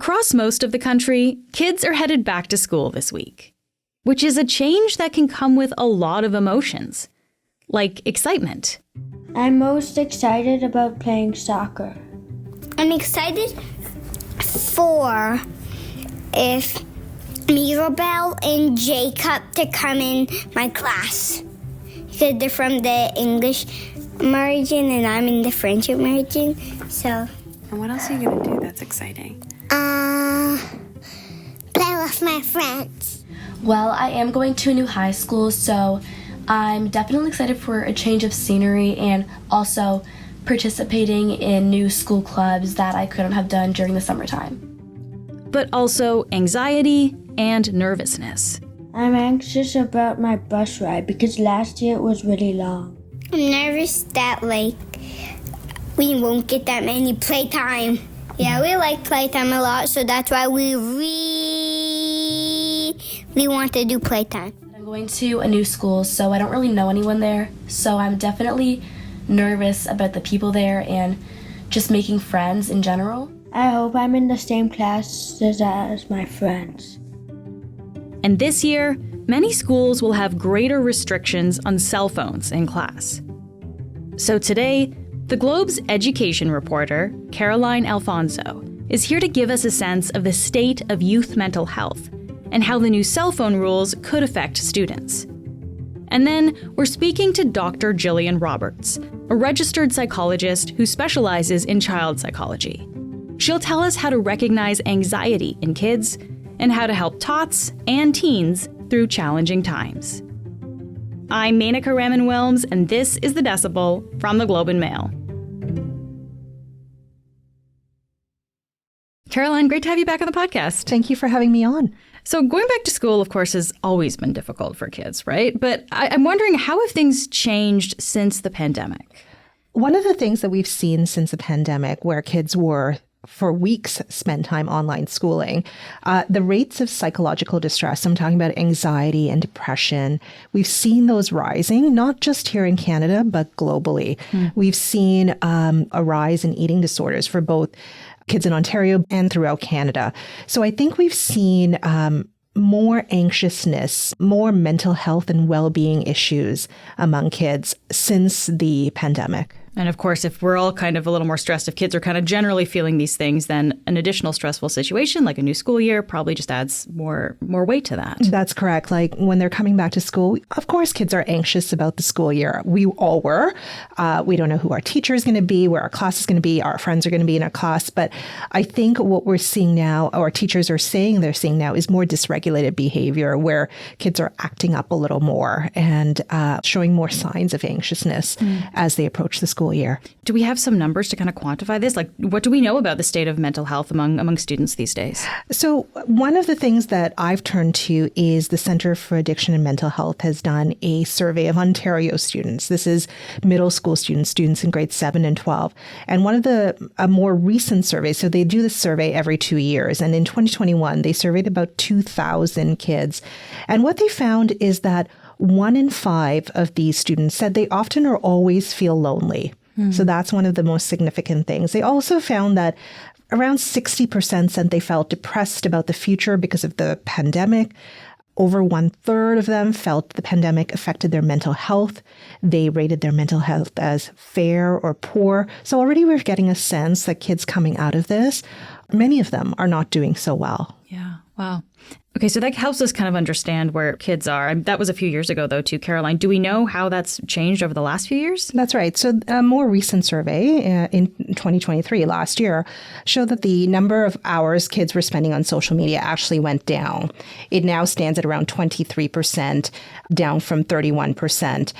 Across most of the country, kids are headed back to school this week, which is a change that can come with a lot of emotions, like excitement. I'm most excited about playing soccer. I'm excited for if Mirabelle and Jacob to come in my class. Because they're from the English margin and I'm in the friendship margin. So. And what else are you going to do that's exciting? Play with my friends. Well, I am going to a new high school, so I'm definitely excited for a change of scenery and also participating in new school clubs that I couldn't have done during the summertime. But also anxiety and nervousness. I'm anxious about my bus ride because last year it was really long. I'm nervous that, we won't get that many playtime. Yeah, we like playtime a lot, so that's why we really want to do playtime. I'm going to a new school, so I don't really know anyone there, so I'm definitely nervous about the people there and just making friends in general. I hope I'm in the same class as my friends. And this year, many schools will have greater restrictions on cell phones in class. So today, the Globe's education reporter, Caroline Alphonso, is here to give us a sense of the state of youth mental health and how the new cell phone rules could affect students. And then we're speaking to Dr. Jillian Roberts, a registered psychologist who specializes in child psychology. She'll tell us how to recognize anxiety in kids and how to help tots and teens through challenging times. I'm Menaka Raman-Wilms, and this is The Decibel from the Globe and Mail. Caroline, great to have you back on the podcast. Thank you for having me on. So going back to school, of course, has always been difficult for kids, right? But I'm wondering, how have things changed since the pandemic? One of the things that we've seen since the pandemic, where kids were for weeks spend time online schooling, the rates of psychological distress, I'm talking about anxiety and depression, we've seen those rising, not just here in Canada, but globally. We've seen a rise in eating disorders for both kids in Ontario and throughout Canada. So I think we've seen more anxiousness, more mental health and well-being issues among kids since the pandemic. And of course, if we're all kind of a little more stressed, if kids are kind of generally feeling these things, then an additional stressful situation like a new school year probably just adds more weight to that. That's correct. Like when they're coming back to school, of course, kids are anxious about the school year. We all were. We don't know who our teacher is going to be, where our class is going to be, our friends are going to be in our class. But I think what we're seeing now, or teachers are saying they're seeing now, is more dysregulated behavior where kids are acting up a little more and showing more signs of anxiousness as they approach the school year. Do we have some numbers to kind of quantify this? Like, what do we know about the state of mental health among students these days? So one of the things that I've turned to is the Centre for Addiction and Mental Health has done a survey of Ontario students. This is middle school students in grades 7 and 12. And one of a more recent surveys, so they do this survey every 2 years. And in 2021, they surveyed about 2,000 kids. And what they found is that 1 in 5 of these students said they often or always feel lonely. So that's one of the most significant things. They also found that around 60% said they felt depressed about the future because of the pandemic. Over 1/3 of them felt the pandemic affected their mental health. They rated their mental health as fair or poor. So already we're getting a sense that kids coming out of this, many of them are not doing so well. Yeah. Wow. Okay, so that helps us kind of understand where kids are. That was a few years ago, though, too, Caroline. Do we know how that's changed over the last few years? That's right. So a more recent survey in 2023, last year, showed that the number of hours kids were spending on social media actually went down. It now stands at around 23%, down from 31%.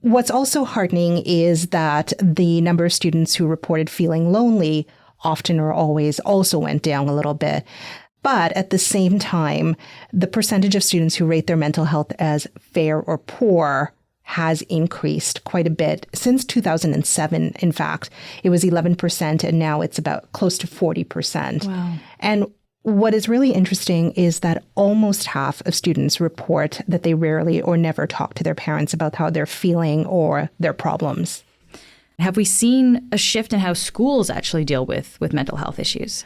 What's also heartening is that the number of students who reported feeling lonely often or always also went down a little bit. But at the same time, the percentage of students who rate their mental health as fair or poor has increased quite a bit. Since 2007, in fact, it was 11%, and now it's about close to 40%. Wow. And what is really interesting is that almost half of students report that they rarely or never talk to their parents about how they're feeling or their problems. Have we seen a shift in how schools actually deal with mental health issues?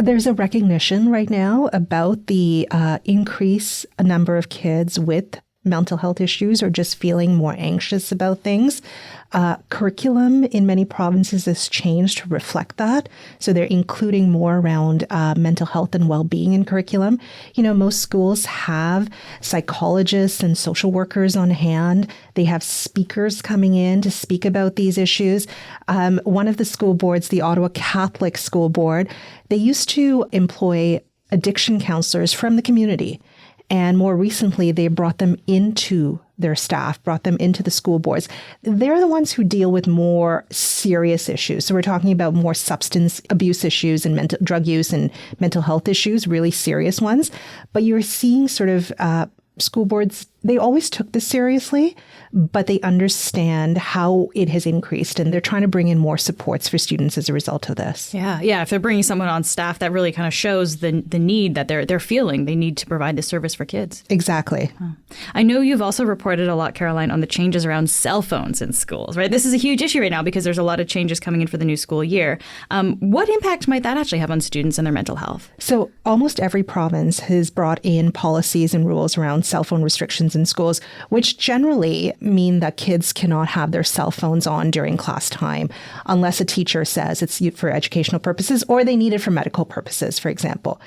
There's a recognition right now about the increase a number of kids with mental health issues or just feeling more anxious about things. Curriculum in many provinces has changed to reflect that. So they're including more around mental health and well-being in curriculum. You know, most schools have psychologists and social workers on hand. They have speakers coming in to speak about these issues. One of the school boards, the Ottawa Catholic School Board, they used to employ addiction counselors from the community. And more recently, they brought them into their staff, brought them into the school boards. They're the ones who deal with more serious issues. So we're talking about more substance abuse issues and drug use and mental health issues, really serious ones. But you're seeing sort of school boards, they always took this seriously, but they understand how it has increased and they're trying to bring in more supports for students as a result of this. Yeah. If they're bringing someone on staff, that really kind of shows the need that they're feeling. They need to provide this service for kids. Exactly. I know you've also reported a lot, Caroline, on the changes around cell phones in schools, right? This is a huge issue right now because there's a lot of changes coming in for the new school year. What impact might that actually have on students and their mental health? So almost every province has brought in policies and rules around cell phone restrictions in schools, which generally mean that kids cannot have their cell phones on during class time unless a teacher says it's for educational purposes or they need it for medical purposes, for example.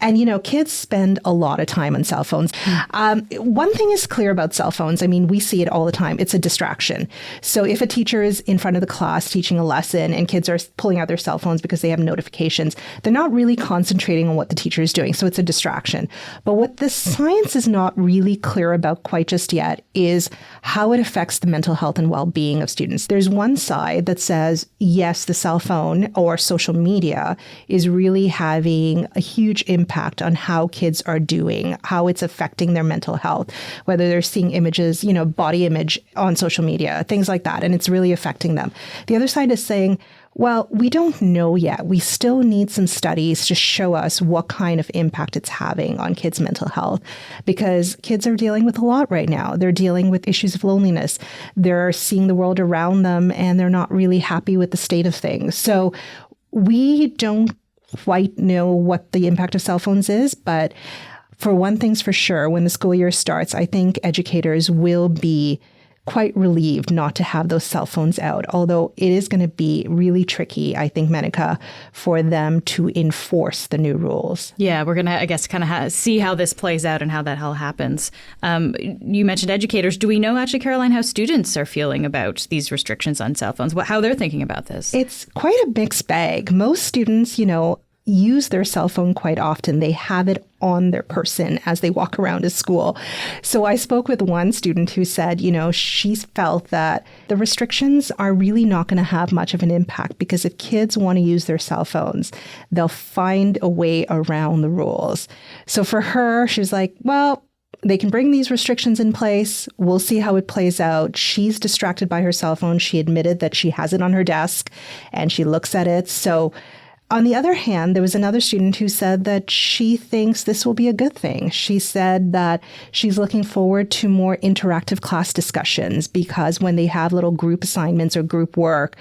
And, you know, kids spend a lot of time on cell phones. One thing is clear about cell phones. I mean, we see it all the time. It's a distraction. So if a teacher is in front of the class teaching a lesson and kids are pulling out their cell phones because they have notifications, they're not really concentrating on what the teacher is doing. So it's a distraction. But what the science is not really clear about quite just yet is how it affects the mental health and well-being of students. There's one side that says, yes, the cell phone or social media is really having a huge impact on how kids are doing, how it's affecting their mental health, whether they're seeing images, you know, body image on social media, things like that, and it's really affecting them. The other side is saying, well, we don't know yet. We still need some studies to show us what kind of impact it's having on kids' mental health because kids are dealing with a lot right now. They're dealing with issues of loneliness. They're seeing the world around them and they're not really happy with the state of things. So we don't quite know what the impact of cell phones is, but for one thing's for sure, when the school year starts, I think educators will be quite relieved not to have those cell phones out, although it is going to be really tricky, I think, Menika, for them to enforce the new rules. Yeah, we're going to, I guess, kind of see how this plays out and how that all happens. You mentioned educators. Do we know, actually, Caroline, how students are feeling about these restrictions on cell phones, how they're thinking about this? It's quite a mixed bag. Most students, you know, use their cell phone quite often. They have it on their person as they walk around to school. So I spoke with one student who said, you know, she's felt that the restrictions are really not going to have much of an impact because if kids want to use their cell phones, they'll find a way around the rules. So for her, she was like, well, they can bring these restrictions in place. We'll see how it plays out. She's distracted by her cell phone. She admitted that she has it on her desk and she looks at it. So on the other hand, there was another student who said that she thinks this will be a good thing. She said that she's looking forward to more interactive class discussions because when they have little group assignments or group work,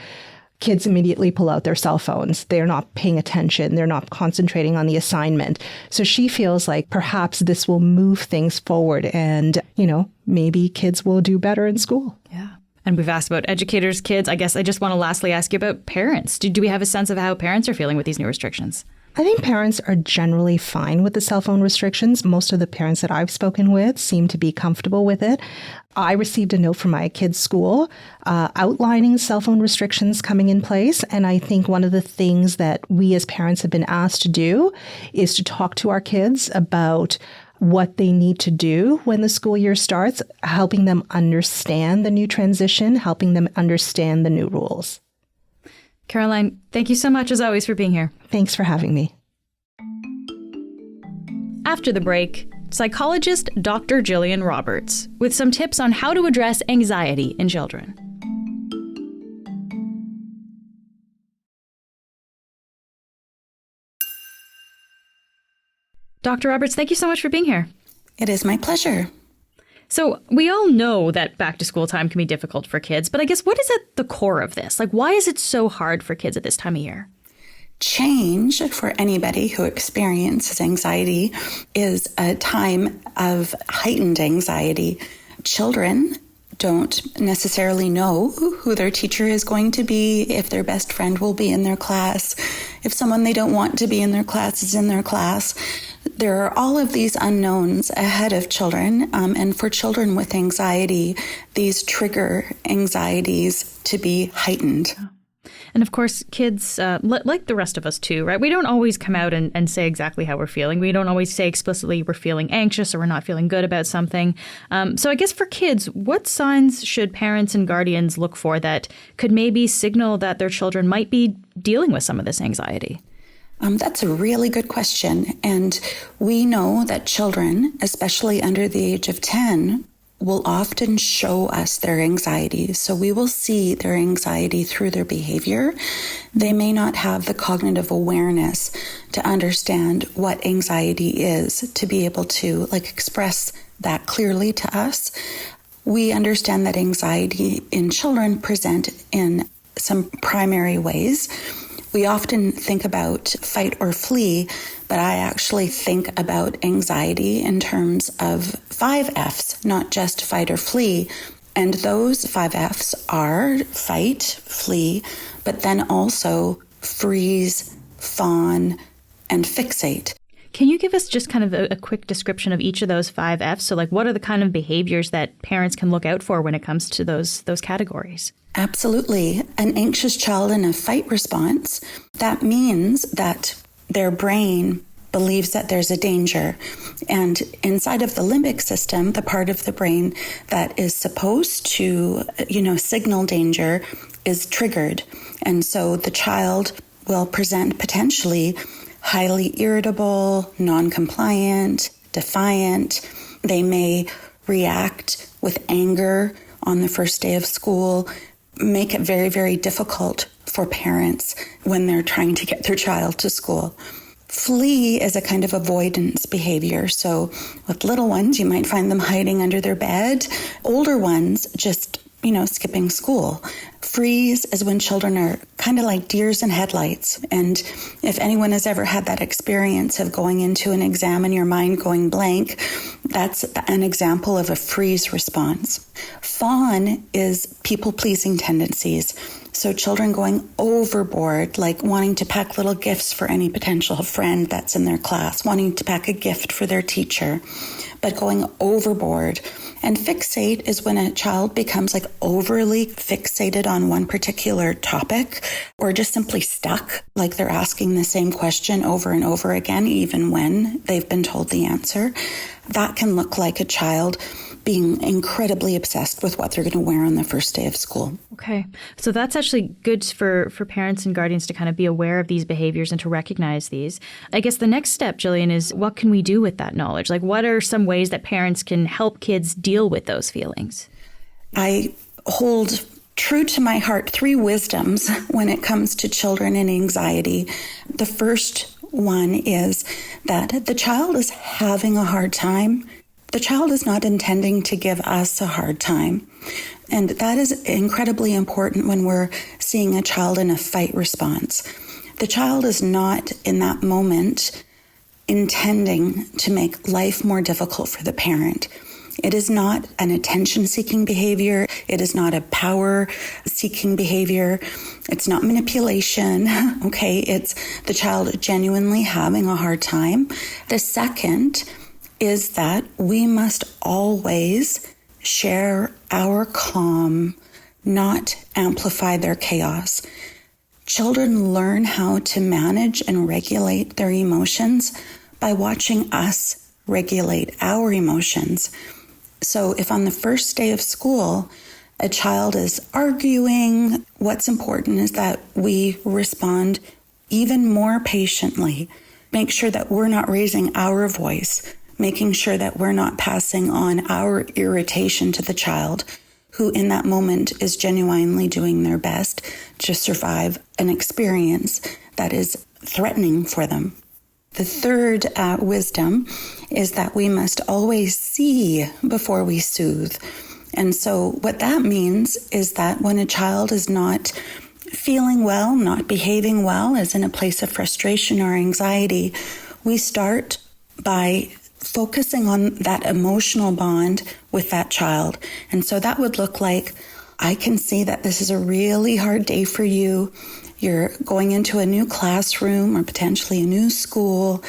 kids immediately pull out their cell phones. They're not paying attention. They're not concentrating on the assignment. So she feels like perhaps this will move things forward and, you know, maybe kids will do better in school. Yeah. And we've asked about educators, kids. I guess I just want to lastly ask you about parents. Do we have a sense of how parents are feeling with these new restrictions? I think parents are generally fine with the cell phone restrictions. Most of the parents that I've spoken with seem to be comfortable with it. I received a note from my kid's school outlining cell phone restrictions coming in place. And I think one of the things that we as parents have been asked to do is to talk to our kids about what they need to do when the school year starts, helping them understand the new transition, helping them understand the new rules. Caroline, thank you so much, as always, for being here. Thanks for having me. After the break, psychologist Dr. Jillian Roberts with some tips on how to address anxiety in children. Dr. Roberts, thank you so much for being here. It is my pleasure. So we all know that back to school time can be difficult for kids, but I guess what is at the core of this? Like, why is it so hard for kids at this time of year? Change for anybody who experiences anxiety is a time of heightened anxiety. Children don't necessarily know who their teacher is going to be, if their best friend will be in their class, if someone they don't want to be in their class is in their class. There are all of these unknowns ahead of children, and for children with anxiety, these trigger anxieties to be heightened. And of course, kids, like the rest of us too, right? We don't always come out and say exactly how we're feeling. We don't always say explicitly we're feeling anxious or we're not feeling good about something. So I guess for kids, what signs should parents and guardians look for that could maybe signal that their children might be dealing with some of this anxiety? That's a really good question. And we know that children, especially under the age of 10, will often show us their anxiety. So we will see their anxiety through their behavior. They may not have the cognitive awareness to understand what anxiety is, to be able to express that clearly to us. We understand that anxiety in children present in some primary ways. We often think about fight or flee, but I actually think about anxiety in terms of 5 F's, not just fight or flee. And those 5 F's are fight, flee, but then also freeze, fawn, and fixate. Can you give us just kind of a quick description of each of those 5 F's? So what are the kind of behaviors that parents can look out for when it comes to those categories? Absolutely. An anxious child in a fight response, that means that their brain believes that there's a danger. And inside of the limbic system, the part of the brain that is supposed to, signal danger is triggered. And so the child will present potentially highly irritable, non-compliant, defiant. They may react with anger on the first day of school, make it very, very difficult for parents when they're trying to get their child to school. Flee is a kind of avoidance behavior. So with little ones, you might find them hiding under their bed. Older ones just, skipping school. Freeze is when children are kind of like deers in headlights. And if anyone has ever had that experience of going into an exam and your mind going blank, that's an example of a freeze response. Fawn is people-pleasing tendencies. So children going overboard, like wanting to pack little gifts for any potential friend that's in their class, wanting to pack a gift for their teacher, but going overboard. And fixate is when a child becomes overly fixated on one particular topic, or just simply stuck, like they're asking the same question over and over again, even when they've been told the answer. That can look like a child being incredibly obsessed with what they're going to wear on the first day of school. Okay. So that's actually good for parents and guardians to kind of be aware of these behaviors and to recognize these. I guess the next step, Jillian, is what can we do with that knowledge? What are some ways that parents can help kids deal with those feelings? I hold true to my heart 3 wisdoms when it comes to children and anxiety. The first one is that the child is having a hard time. The child is not intending to give us a hard time. And that is incredibly important when we're seeing a child in a fight response. The child is not in that moment intending to make life more difficult for the parent. It is not an attention-seeking behavior. It is not a power-seeking behavior. It's not manipulation, okay? It's the child genuinely having a hard time. The second is that we must always share our calm, not amplify their chaos. Children learn how to manage and regulate their emotions by watching us regulate our emotions. So if on the first day of school, a child is arguing, what's important is that we respond even more patiently, make sure that we're not raising our voice, making sure that we're not passing on our irritation to the child, who in that moment is genuinely doing their best to survive an experience that is threatening for them. The third wisdom is that we must always see before we soothe. And so what that means is that when a child is not feeling well, not behaving well, is in a place of frustration or anxiety, we start by focusing on that emotional bond with that child. And so that would look like, I can see that this is a really hard day for you. You're going into a new classroom or potentially a new school,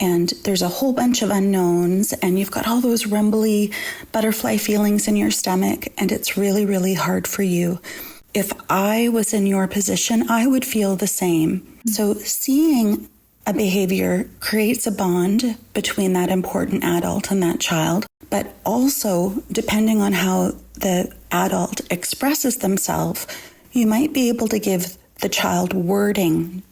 and there's a whole bunch of unknowns, and you've got all those rumbly butterfly feelings in your stomach, and it's really, really hard for you. If I was in your position, I would feel the same. So seeing a behavior creates a bond between that important adult and that child, but also, depending on how the adult expresses themselves, you might be able to give the child wording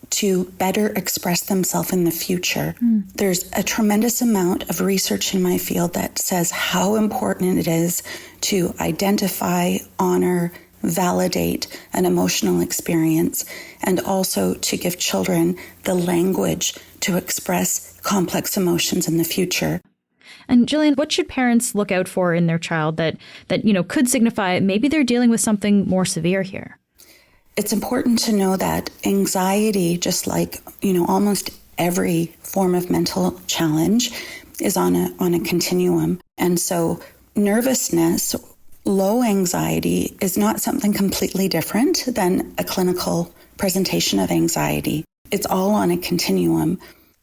to better express themselves in the future. There's a tremendous amount of research in my field that says how important it is to identify, honor, validate an emotional experience, and also to give children the language to express complex emotions in the future. And Jillian, what should parents look out for in their child that could signify maybe they're dealing with something more severe here? It's important to know that anxiety, just like, almost every form of mental challenge, is on a continuum. And so nervousness, low anxiety, is not something completely different than a clinical presentation of anxiety. It's all on a continuum.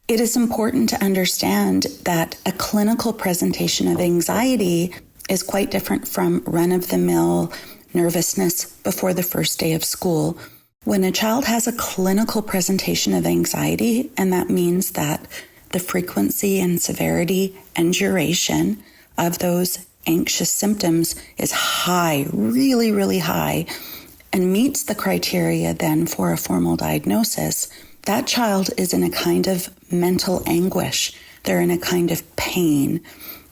It is important to understand that a clinical presentation of anxiety is quite different from run-of-the-mill nervousness before the first day of school. When a child has a clinical presentation of anxiety, and that means that the frequency and severity and duration of those anxious symptoms is high, really, really high, and meets the criteria then for a formal diagnosis, that child is in a kind of mental anguish. They're in a kind of pain.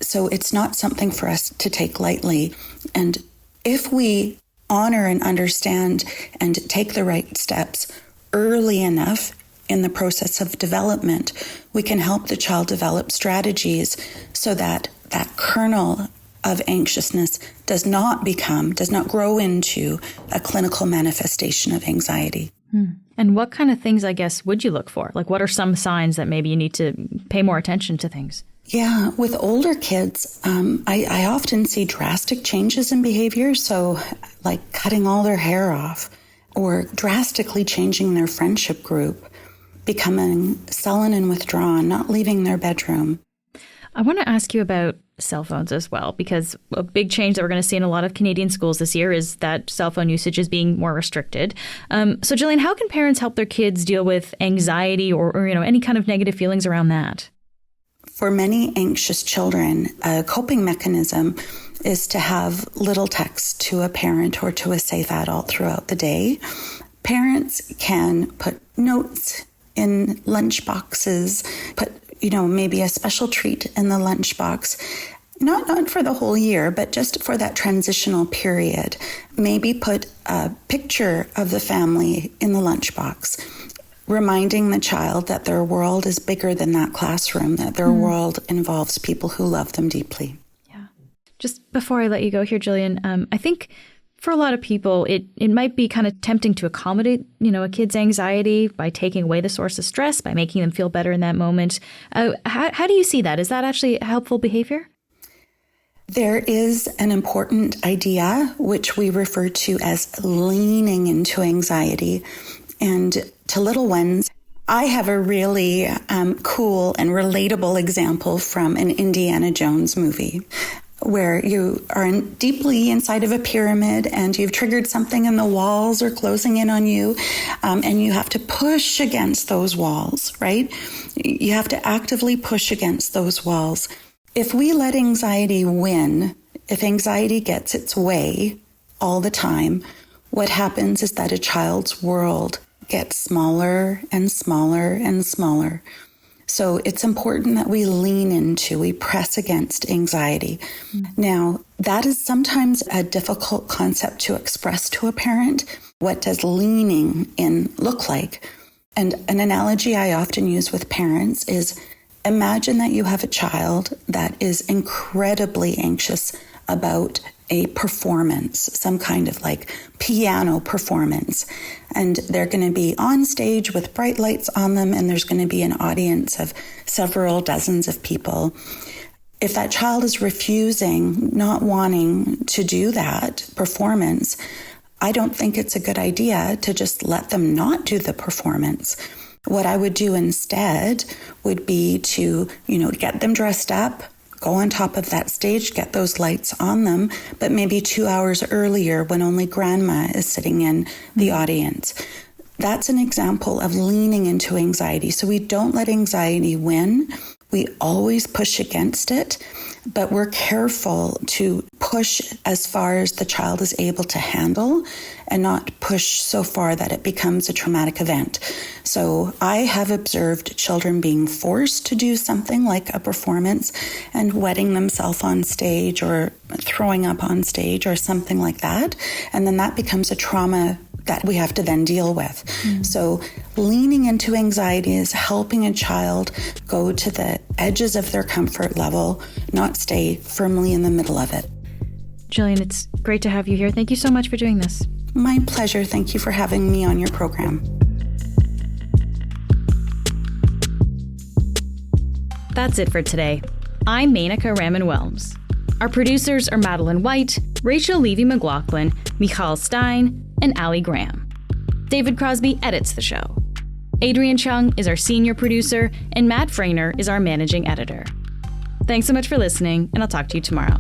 So it's not something for us to take lightly. And if we honor and understand and take the right steps early enough in the process of development, we can help the child develop strategies so that that kernel of anxiousness does not grow into a clinical manifestation of anxiety. And what kind of things, I guess, would you look for? Like, what are some signs that maybe you need to pay more attention to things? Yeah, with older kids, I often see drastic changes in behavior. So like cutting all their hair off or drastically changing their friendship group, becoming sullen and withdrawn, not leaving their bedroom. I want to ask you about cell phones as well, because a big change that we're going to see in a lot of Canadian schools this year is that cell phone usage is being more restricted. So Jillian, how can parents help their kids deal with anxiety or any kind of negative feelings around that? For many anxious children, a coping mechanism is to have little text to a parent or to a safe adult throughout the day. Parents can put notes in lunch boxes, put maybe a special treat in the lunchbox, not for the whole year, but just for that transitional period. Maybe put a picture of the family in the lunchbox, reminding the child that their world is bigger than that classroom, that their world involves people who love them deeply. Yeah. Just before I let you go here, Jillian, I think for a lot of people, it might be kind of tempting to accommodate, a kid's anxiety by taking away the source of stress, by making them feel better in that moment. How do you see that? Is that actually helpful behavior? There is an important idea, which we refer to as leaning into anxiety. And to little ones, I have a really cool and relatable example from an Indiana Jones movie, where you are deeply inside of a pyramid and you've triggered something and the walls are closing in on you, and you have to push against those walls, right? You have to actively push against those walls. If we let anxiety win, if anxiety gets its way all the time, what happens is that a child's world gets smaller and smaller and smaller. So it's important that we press against anxiety. Now, that is sometimes a difficult concept to express to a parent. What does leaning in look like? And an analogy I often use with parents is, imagine that you have a child that is incredibly anxious about a performance, some kind of like piano performance. And they're going to be on stage with bright lights on them, and there's going to be an audience of several dozens of people. If that child is refusing, not wanting to do that performance, I don't think it's a good idea to just let them not do the performance. What I would do instead would be to, get them dressed up, go on top of that stage, get those lights on them, but maybe 2 hours earlier when only grandma is sitting in the audience. That's an example of leaning into anxiety. So we don't let anxiety win. We always push against it, but we're careful to push as far as the child is able to handle and not push so far that it becomes a traumatic event. So I have observed children being forced to do something like a performance and wetting themselves on stage or throwing up on stage or something like that. And then that becomes a trauma that we have to then deal with. So leaning into anxiety is helping a child go to the edges of their comfort level, not stay firmly in the middle of it. Jillian, it's great to have you here. Thank you so much for doing this. My pleasure. Thank you for having me on your program. That's it for today. I'm Menaka Raman-Welms. Our producers are Madeline White, Rachel Levy-McLaughlin, Michal Stein, and Ali Graham. David Crosby edits the show. Adrian Chung is our senior producer, and Matt Frainer is our managing editor. Thanks so much for listening, and I'll talk to you tomorrow.